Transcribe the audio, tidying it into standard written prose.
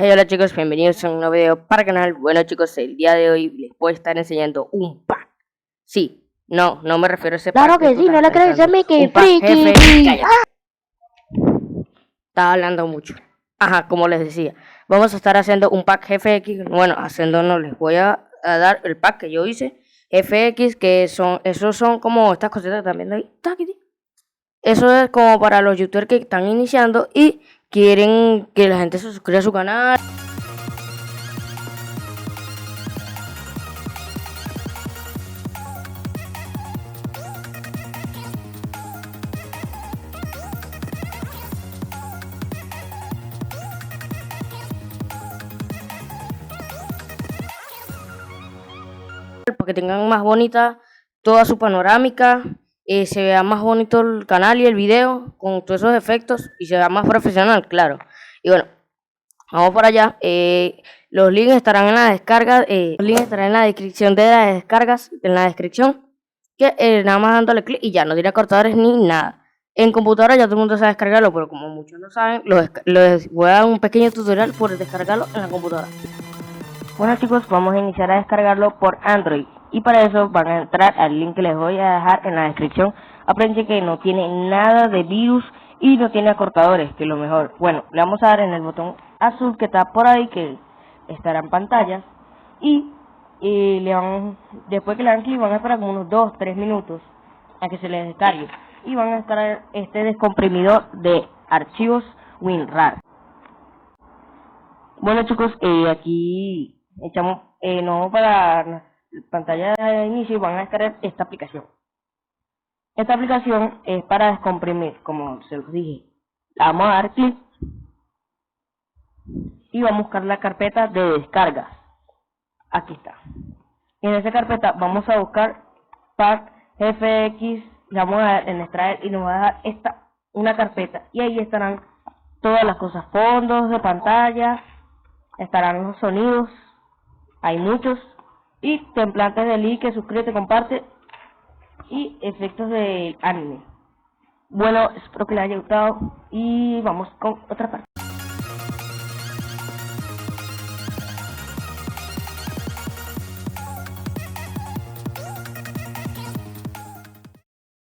Hey, hola chicos, bienvenidos a un nuevo video para el canal. Bueno chicos, el día de hoy les voy a estar enseñando un pack. Sí, no me refiero a ese pack. Claro que sí, no le crees a mí que un pack friki. jefe. Cállate. Estaba hablando mucho. Ajá, como les decía, vamos a estar haciendo un pack GFX. Bueno, no les voy a dar el pack que yo hice. GFX, que esos son como estas cositas también de ahí. Eso es como para los youtubers que están iniciando y quieren que la gente se suscriba a su canal. Para que tengan más bonita toda su panorámica, se vea más bonito el canal y el video con todos esos efectos y se vea más profesional, claro. Y bueno, vamos para allá. Los links estarán en la descarga, los links estarán en la descripción de las descargas, en la descripción, que nada más dándole clic y ya, no tiene cortadores ni nada. En computadora ya todo el mundo sabe descargarlo, pero como muchos no saben, les voy a dar un pequeño tutorial por descargarlo en la computadora. Bueno chicos, vamos a iniciar a descargarlo por Android y para eso van a entrar al link que les voy a dejar en la descripción. Aprovechen que no tiene nada de virus y no tiene acortadores, que es lo mejor. Bueno, le vamos a dar en el botón azul que está por ahí, que estará en pantalla, y después que le dan clic van a esperar como unos 2-3 minutos a que se les descargue y van a descargar este descomprimidor de archivos WinRAR. Bueno chicos, aquí echamos, no para la pantalla de inicio y van a descargar esta aplicación. Esta aplicación es para descomprimir, como se los dije. La vamos a dar clic y vamos a buscar la carpeta de descargas. Aquí está. En esa carpeta vamos a buscar pack FX, le vamos a dar en extraer y nos va a dejar una carpeta y ahí estarán todas las cosas, fondos de pantalla, estarán los sonidos, hay muchos, y templantes de like, suscríbete, comparte, y efectos de anime. Bueno, espero que les haya gustado y vamos con otra parte.